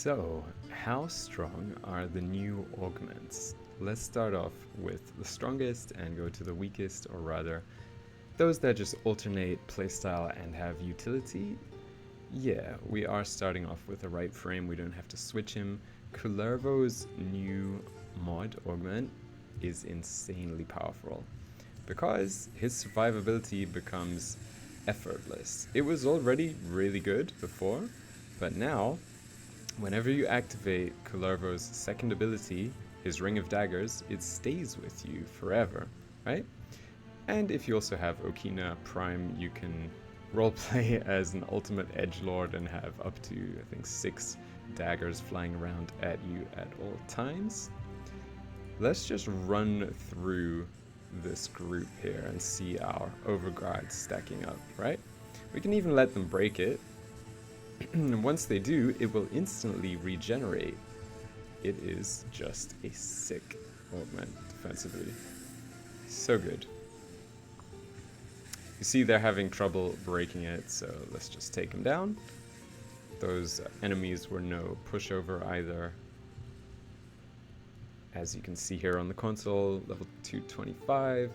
So, how strong are the new augments? Let's start off with the strongest and go to the weakest, or rather, those that just alternate playstyle and have utility. Yeah, we are starting off with the right frame, we don't have to switch him. Kullervo's new mod augment is insanely powerful because his survivability becomes effortless. It was already really good before, but now whenever you activate Kullervo's second ability, his Ring of Daggers, it stays with you forever, right? And if you also have Okina Prime, you can roleplay as an ultimate edgelord and have up to, I think, 6 daggers flying around at you at all times. Let's just run through this group here and see our overguards stacking up, right? We can even let them break it. And once they do, it will instantly regenerate. It is just a sick augment defensively. So good. You see they're having trouble breaking it, so let's just take them down. Those enemies were no pushover either. As you can see here on the console, level 225,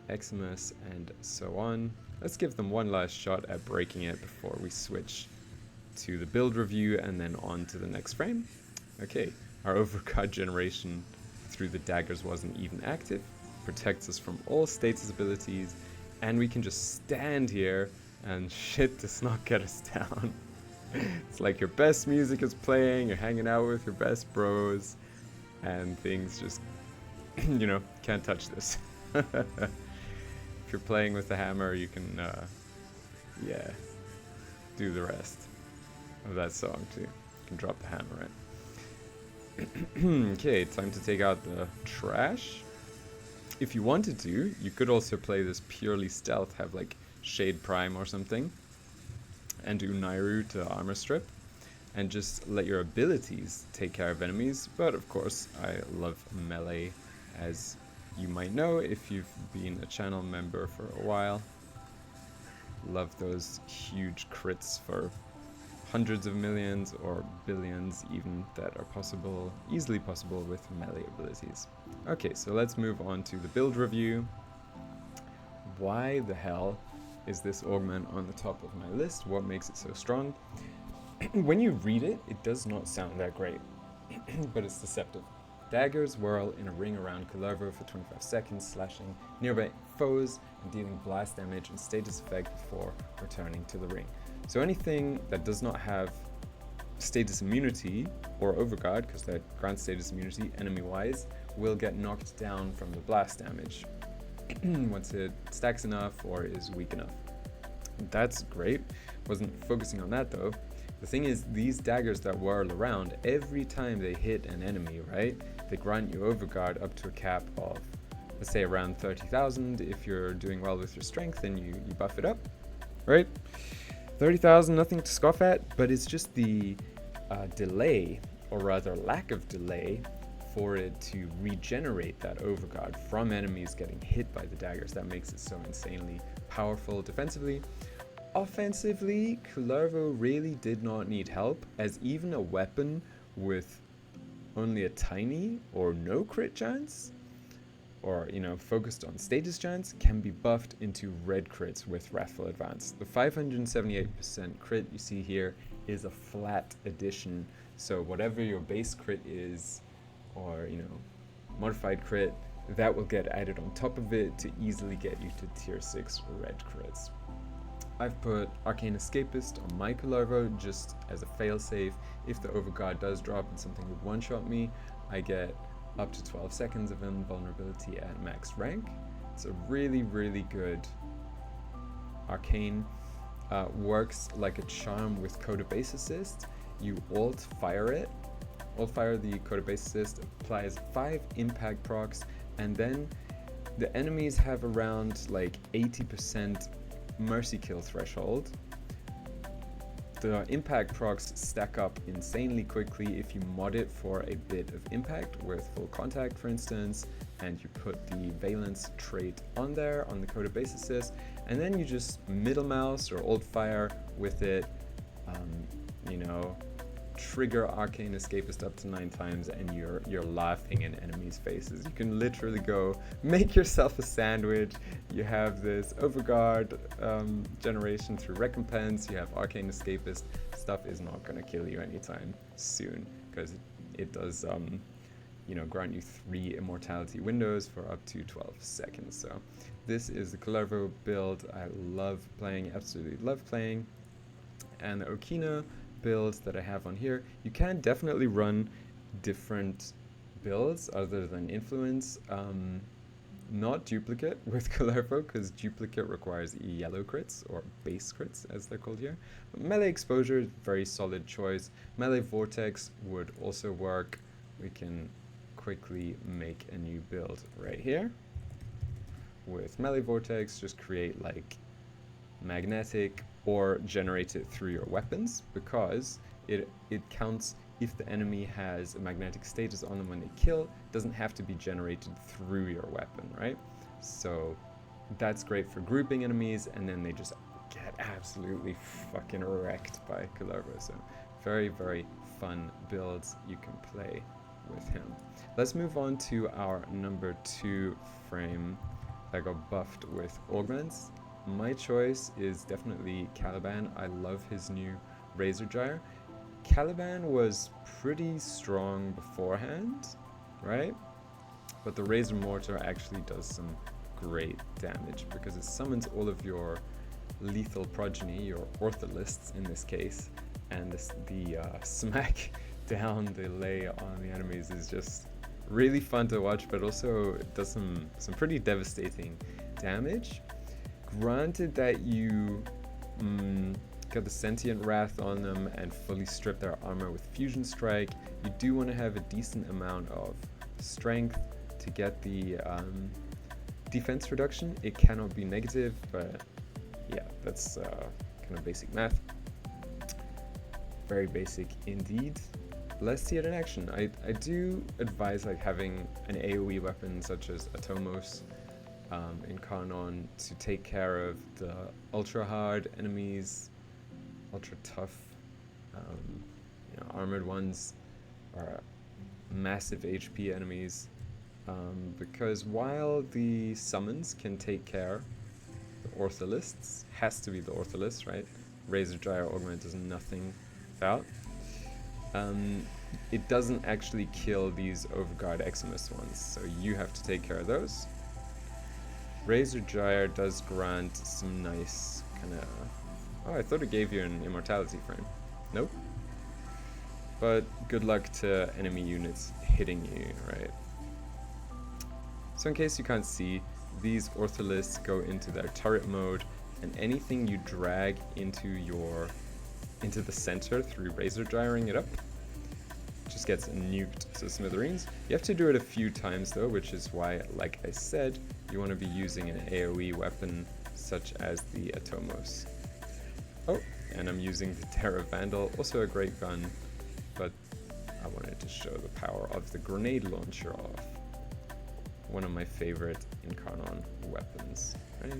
Eximus, and so on. Let's give them one last shot at breaking it before we switch to the build review and then on to the next frame. Okay, our overguard generation through the daggers wasn't even active, protects us from all status abilities, and we can just stand here and shit does not get us down. It's like your best music is playing, you're hanging out with your best bros, and things just, you know, can't touch this. If you're playing with the hammer, you can, yeah, do the rest of that song too. You can drop the hammer in. Okay, time to take out the trash. If you wanted to, you could also play this purely stealth, have like Shade Prime or something, and do Nairu to armor strip, and just let your abilities take care of enemies. But of course, I love melee, as you might know if you've been a channel member for a while. Love those huge crits for hundreds of millions or billions even that are possible, easily possible with melee abilities. Okay, so let's move on to the build review. Why the hell is this augment on the top of my list? What makes it so strong? When you read it, it does not sound that great, but it's deceptive. Daggers whirl in a ring around Kullervo for 25 seconds, slashing nearby foes and dealing blast damage and status effect before returning to the ring. So anything that does not have status immunity or overguard, because that grants status immunity enemy-wise, will get knocked down from the blast damage once it stacks enough or is weak enough. That's great. Wasn't focusing on that though. The thing is, these daggers that whirl around, every time they hit an enemy, right, they grant you overguard up to a cap of, let's say, around 30,000. If you're doing well with your strength, then you buff it up, right? 30,000, nothing to scoff at, but it's just the delay, or rather lack of delay, for it to regenerate that overguard from enemies getting hit by the daggers that makes it so insanely powerful defensively. Offensively, Kullervo really did not need help, as even a weapon with only a tiny or no crit chance, or, you know, focused on status chance, can be buffed into red crits with Wrathful Advance. The 578% crit you see here is a flat addition, so whatever your base crit is, or, you know, modified crit, that will get added on top of it to easily get you to tier 6 red crits. I've put Arcane Escapist on my Kullervo just as a failsafe. If the overguard does drop and something would one-shot me, I get up to 12 seconds of invulnerability at max rank. It's a really, really good arcane. Works like a charm with Coda Bassocyst. You alt-fire it. Alt-fire the Coda Bassocyst, applies 5 impact procs, and then the enemies have around like 80% mercy kill threshold. The impact procs stack up insanely quickly if you mod it for a bit of impact with full contact, for instance, and you put the valence trait on there on the Coda Bassocyst, and then you just middle mouse or alt fire with it, you know, trigger Arcane Escapist up to 9 times and you're laughing in enemies' faces. You can literally go make yourself a sandwich. You have this overguard generation through Recompense. You have Arcane Escapist. Stuff is not going to kill you anytime soon because it does grant you 3 immortality windows for up to 12 seconds. So this is the Kullervo build I love playing, absolutely love playing. And the Okina builds that I have on here, you can definitely run different builds other than influence. Not duplicate with Kullervo, because duplicate requires yellow crits, or base crits as they're called here. But melee exposure is a very solid choice. Melee vortex would also work. We can quickly make a new build right here. With melee vortex, just create like magnetic or generate it through your weapons, because it counts if the enemy has a magnetic status on them when they kill. It doesn't have to be generated through your weapon, right? So that's great for grouping enemies, and then they just get absolutely fucking wrecked by Kullervo. So very, very fun builds you can play with him. Let's move on to our number 2 frame that got buffed with augments. My choice is definitely Caliban. I love his new Razor Gyre. Caliban was pretty strong beforehand, right? But the Razor Mortar actually does some great damage because it summons all of your lethal progeny, your ortholists in this case, and the smack down delay on the enemies is just really fun to watch, but also it does some pretty devastating damage. Granted that you got the Sentient Wrath on them and fully strip their armor with Fusion Strike, you do want to have a decent amount of strength to get the defense reduction. It cannot be negative, but yeah, that's kind of basic math. Very basic indeed. Let's see it in action. I do advise like having an AoE weapon such as Atomos, Incarnon, to take care of the ultra hard enemies, ultra tough, armored ones, or massive HP enemies, because while the summons can take care, the ortholists has to be the ortholists, right? Razor Gyre Augment does nothing without. It doesn't actually kill these overguard Eximus ones, so you have to take care of those. Razor Gyre does grant some nice kind of... Oh, I thought it gave you an immortality frame. Nope. But good luck to enemy units hitting you, right? So in case you can't see, these ortholists go into their turret mode, and anything you drag into the center through Razor Gyring it up just gets nuked to smithereens. You have to do it a few times though, which is why, like I said, you want to be using an AoE weapon such as the Atomos. Oh, and I'm using the Dera Vandal, also a great gun, but I wanted to show the power of the grenade launcher off. One of my favorite Incarnon weapons, right?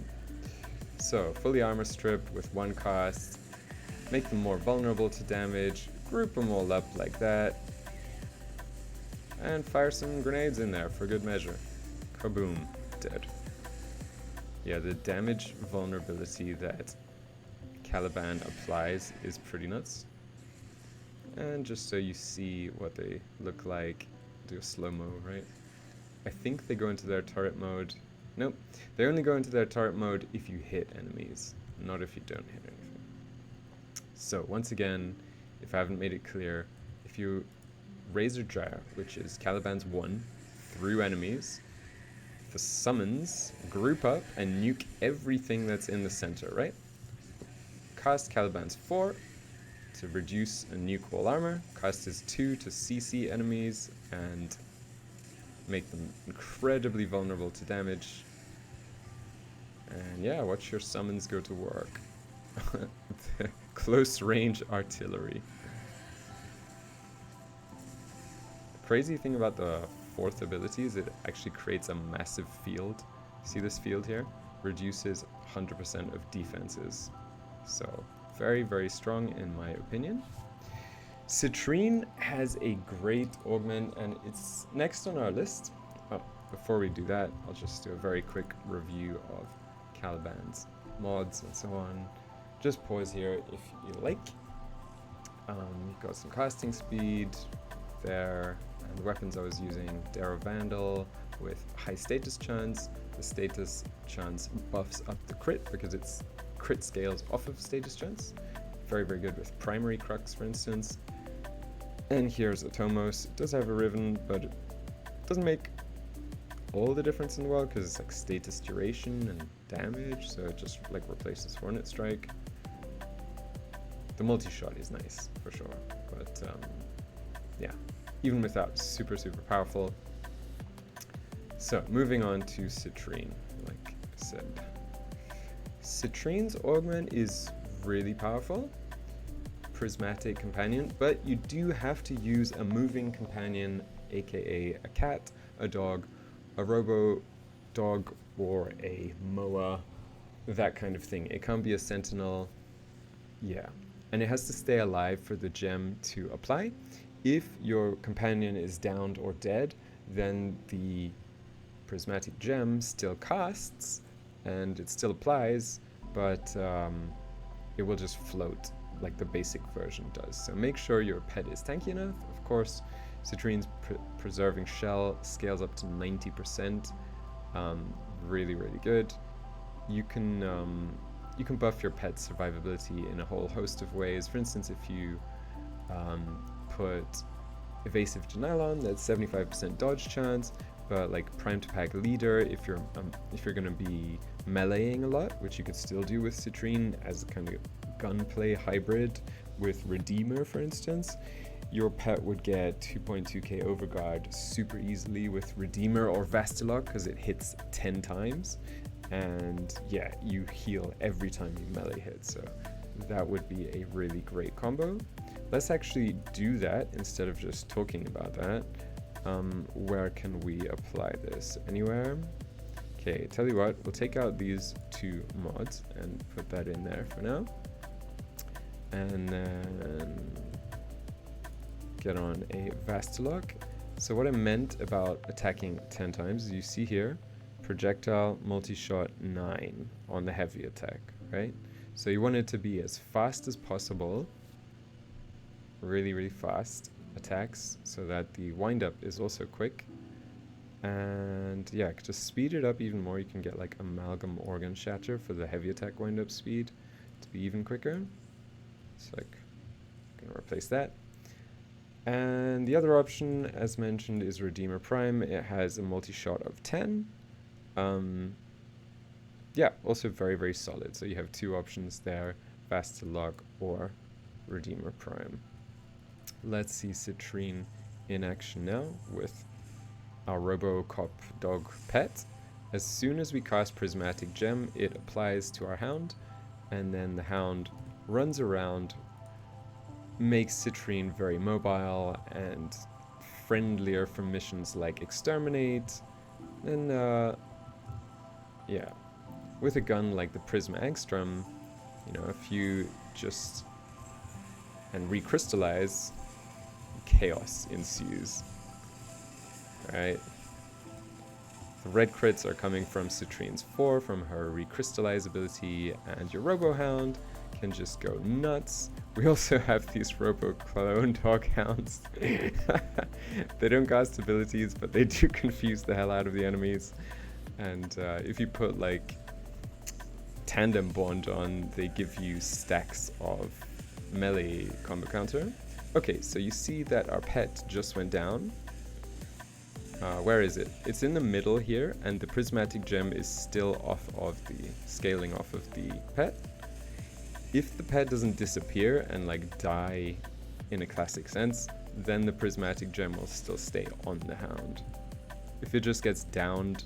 So, fully armor strip with 1 cost, make them more vulnerable to damage, group them all up like that, and fire some grenades in there for good measure. Kaboom, dead. Yeah, the damage vulnerability that Caliban applies is pretty nuts. And just so you see what they look like, do a slow-mo, right? I think they go into their turret mode. Nope, they only go into their turret mode if you hit enemies, not if you don't hit anything. So once again, if I haven't made it clear, if you Razor Gyre, which is Caliban's 1, through enemies, the summons group up and nuke everything that's in the center, right? Cost Caliban's 4 to reduce and nuke wall armor. Cost is 2 to CC enemies and make them incredibly vulnerable to damage. And yeah, watch your summons go to work. Close range artillery. The crazy thing about the 4th ability is it actually creates a massive field. See this field here? Reduces 100% of defenses. So very, very strong in my opinion. Citrine has a great augment, and it's next on our list. Oh, before we do that, I'll just do a very quick review of Caliban's mods and so on. Just pause here if you like. You've got some casting speed there, and the weapons I was using, Dera Vandal with high status chance. The status chance buffs up the crit because its crit scales off of status chance. Very, very good with primary crux, for instance. And here's Atomos. It does have a Riven, but it doesn't make all the difference in the world because it's like status duration and damage, so it just like replaces Hornet Strike. The multi-shot is nice for sure, but yeah, even without, super powerful. So moving on to Citrine, like I said, Citrine's augment is really powerful. Prismatic companion, but you do have to use a moving companion, aka a cat, a dog, a robo dog, or a moa, that kind of thing. It can't be a sentinel. Yeah, and it has to stay alive for the gem to apply. If your companion is downed or dead, then the prismatic gem still casts and it still applies, but it will just float like the basic version does. So make sure your pet is tanky enough. Of course, Citrine's preserving shell scales up to 90%. Really, really good. You can buff your pet's survivability in a whole host of ways. For instance, if you put evasive denial on, that's 75% dodge chance. But like prime to pack leader, if you're gonna be meleeing a lot, which you could still do with Citrine as a kind of gunplay hybrid with Redeemer, for instance, your pet would get 2.2k overguard super easily with Redeemer or Vastilok because it hits 10 times, and yeah, you heal every time you melee hit, so that would be a really great combo. Let's actually do that instead of just talking about that. Where can we apply this? Anywhere? Okay, tell you what, we'll take out these two mods and put that in there for now. And then get on a Vastilok. So what I meant about attacking 10 times is you see here, projectile multi-shot 9 on the heavy attack, right? So you want it to be as fast as possible, really, really fast attacks, so that the wind-up is also quick. And yeah, just speed it up even more. You can get like Amalgam Organ Shatter for the heavy attack wind-up speed to be even quicker. So like, I'm gonna replace that. And the other option, as mentioned, is Redeemer Prime. It has a multi-shot of 10. Yeah, also very, very solid. So you have two options there, Vastilok or Redeemer Prime. Let's see Citrine in action now with our Robocop dog pet. As soon as we cast Prismatic Gem, it applies to our hound, and then the hound runs around, makes Citrine very mobile and friendlier for missions like Exterminate. And yeah, with a gun like the Prisma Angstrum, you know, if you just and recrystallize, chaos ensues. Alright. The red crits are coming from Citrine's 4 from her recrystallize ability, and your Robohound can just go nuts. We also have these Robo Clone Dog Hounds. They don't cast abilities, but they do confuse the hell out of the enemies. And if you put like Tandem Bond on, they give you stacks of melee combo counter. Okay, so you see that our pet just went down. Where is it? It's in the middle here, and the Prismatic Gem is still off of the, scaling off of the pet. If the pet doesn't disappear and like die in a classic sense, then the Prismatic Gem will still stay on the hound. If it just gets downed,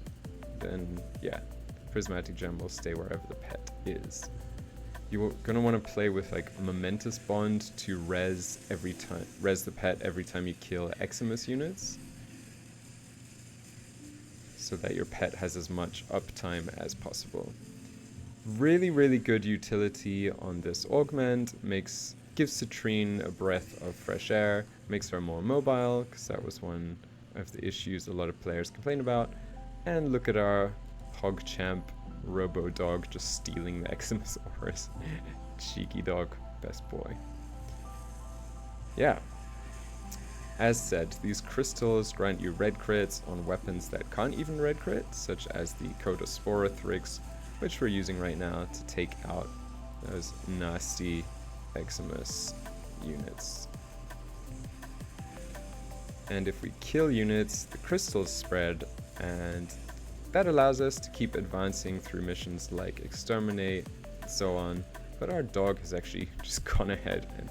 then yeah, the Prismatic Gem will stay wherever the pet is. You're gonna want to play with like Momentous Bond to res the pet every time you kill Eximus units, so that your pet has as much uptime as possible. Really, really good utility on this augment, makes gives Citrine a breath of fresh air, makes her more mobile, because that was one of the issues a lot of players complain about. And look at our PogChamp Robo Dog just stealing the Eximus auras. Cheeky dog, best boy. Yeah. As said, these crystals grant you red crits on weapons that can't even red crit, such as the Coda Sporothrix, which we're using right now to take out those nasty Eximus units. And if we kill units, the crystals spread, and that allows us to keep advancing through missions like Exterminate, and so on. But our dog has actually just gone ahead and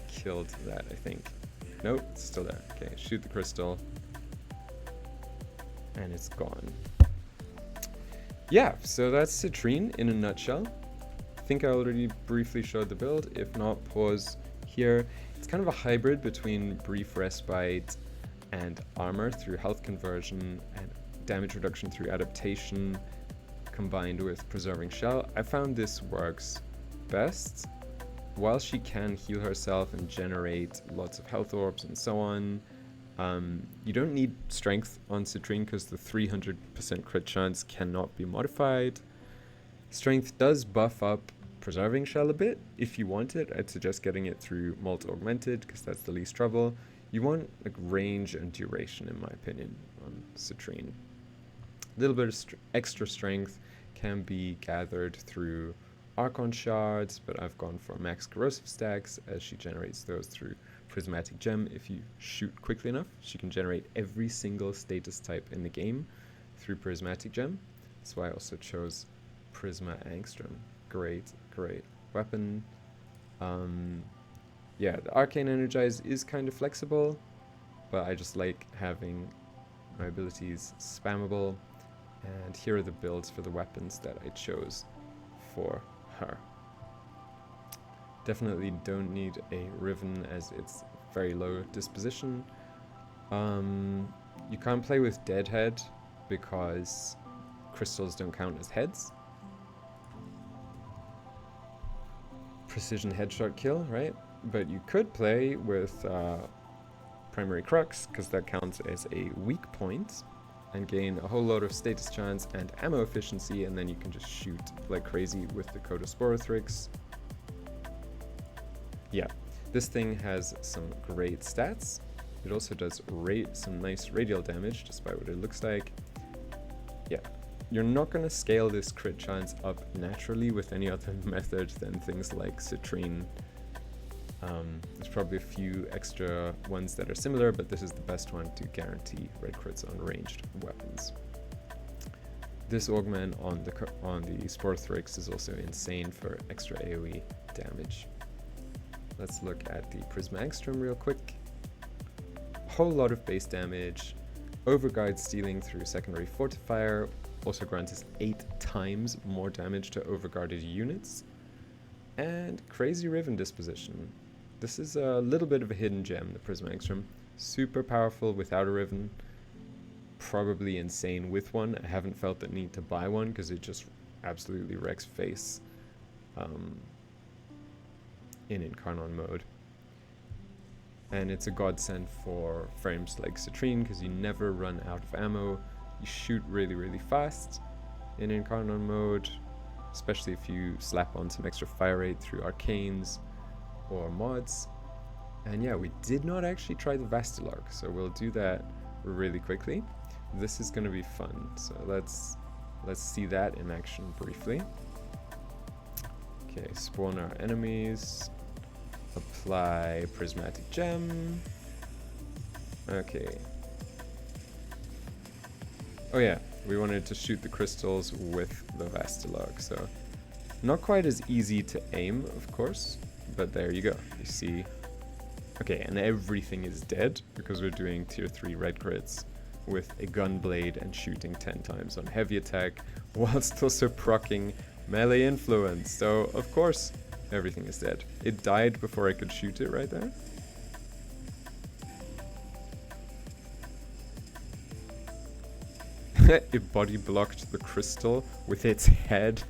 killed that, I think. Nope, it's still there. Okay, shoot the crystal. And it's gone. Yeah, so that's Citrine in a nutshell. I think I already briefly showed the build. If not, pause here. It's kind of a hybrid between brief respite and armor through health conversion and damage reduction through adaptation combined with preserving shell. I found this works best. While she can heal herself and generate lots of health orbs and so on, you don't need strength on Citrine because the 300% crit chance cannot be modified. Strength does buff up preserving shell a bit. If you want it, I'd suggest getting it through Mult Augmented because that's the least trouble. You want like range and duration, in my opinion, on Citrine. A little bit of extra strength can be gathered through Archon shards, but I've gone for max corrosive stacks as she generates those through Prismatic Gem. If you shoot quickly enough, she can generate every single status type in the game through Prismatic Gem. That's why I also chose Prisma Angstrum. Great weapon. Yeah, the Arcane Energize is kind of flexible, but I just like having my abilities spammable. And here are the builds for the weapons that I chose for her. Definitely don't need a Riven as it's very low disposition. You can't play with Deadhead because crystals don't count as heads. Precision headshot kill, right? But you could play with Primary Crux because that counts as a weak point and gain a whole load of status chance and ammo efficiency, and then you can just shoot like crazy with the Coda Sporothrix. Yeah, this thing has some great stats. It also does some nice radial damage, despite what it looks like. Yeah, you're not going to scale this crit chance up naturally with any other method than things like Citrine. There's probably a few extra ones that are similar, but this is the best one to guarantee red crits on ranged weapons. This augment on the Sporothrix is also insane for extra AoE damage. Let's look at the Prisma Angstrum real quick. Whole lot of base damage. Overguard stealing through secondary fortifier also grants us 8 times more damage to overguarded units. And crazy Riven disposition. This is a little bit of a hidden gem, the Prisma Angstrum. Super powerful without a Riven. Probably insane with one. I haven't felt the need to buy one because it just absolutely wrecks face in Incarnon mode. And it's a godsend for frames like Citrine because you never run out of ammo. You shoot really fast in Incarnon mode, especially if you slap on some extra fire rate through arcanes or mods. And yeah, we did not actually try the Vastilok, so we'll do that really quickly. This is going to be fun, so let's see that in action briefly. Okay, spawn our enemies, apply Prismatic Gem. Okay. Oh yeah, we wanted to shoot the crystals with the Vastilok, so not quite as easy to aim, of course, but there you go. You see. Okay, and everything is dead because we're doing tier 3 red crits with a gunblade and shooting 10 times on heavy attack whilst also proccing melee influence. So, of course, everything is dead. It died before I could shoot it right there. It body blocked the crystal with its head.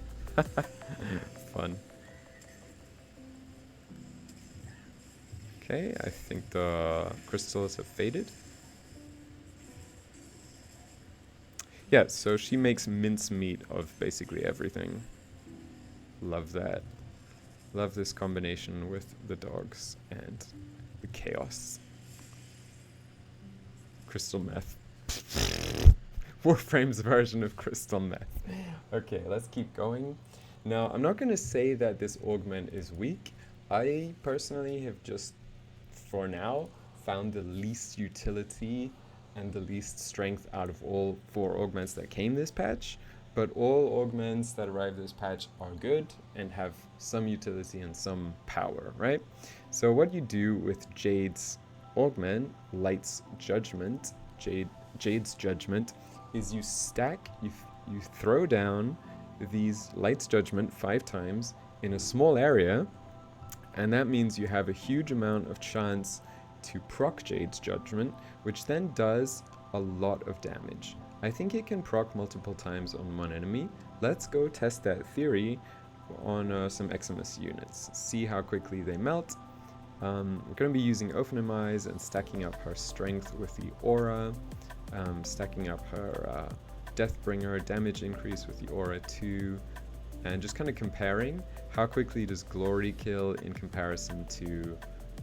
Fun. Okay, I think the crystals have faded. Yeah, so she makes mincemeat of basically everything. Love that. Love this combination with the dogs and the chaos. Crystal meth. Warframe's version of crystal meth. Okay, let's keep going. Now, I'm not going to say that this augment is weak. I personally have just, for now, found the least utility and the least strength out of all 4 augments that came this patch. But all augments that arrive this patch are good and have some utility and some power, right? So what you do with Jade's augment, Light's Judgement, Jade's Judgement, is you stack, you throw down these Light's Judgement 5 times in a small area, and that means you have a huge amount of chance to proc Jade's Judgement, which then does a lot of damage. I think it can proc multiple times on one enemy. Let's go test that theory on some Eximus units. See how quickly they melt. We're going to be using Ophanimize and stacking up her strength with the aura. Stacking up her Deathbringer damage increase with the aura too. And just kind of comparing how quickly does Glory kill in comparison to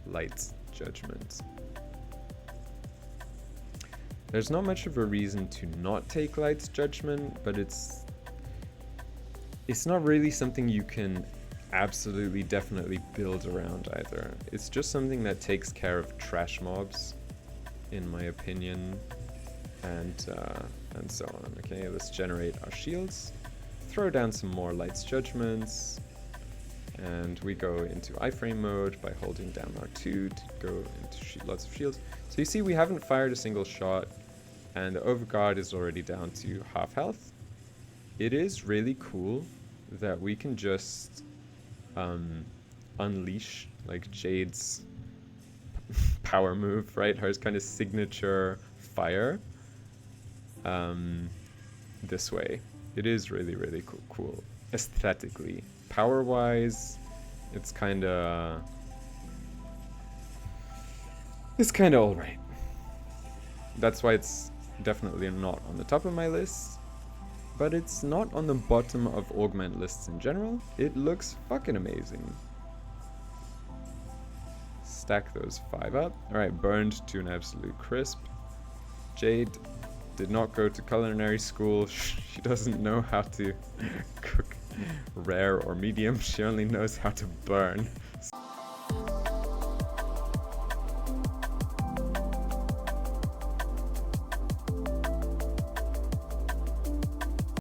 Light's Judgment. There's not much of a reason to not take Light's Judgment, but it's not really something you can absolutely definitely build around either. It's just something that takes care of trash mobs, in my opinion, and so on. Okay, let's generate our shields, throw down some more Light's Judgments, and we go into iframe mode by holding down R2 to go into lots of shields. So you see we haven't fired a single shot, and the Overguard is already down to half health. It is really cool that we can just unleash like Jade's power move, right? Her kind of signature fire this way. It is really, really cool. Aesthetically. Power-wise, it's kind of alright. That's why it's definitely not on the top of my list, but it's not on the bottom of augment lists in general. It looks fucking amazing. Stack those 5 up. Alright, burned to an absolute crisp. Jade did not go to culinary school. She doesn't know how to cook rare or medium. She only knows how to burn.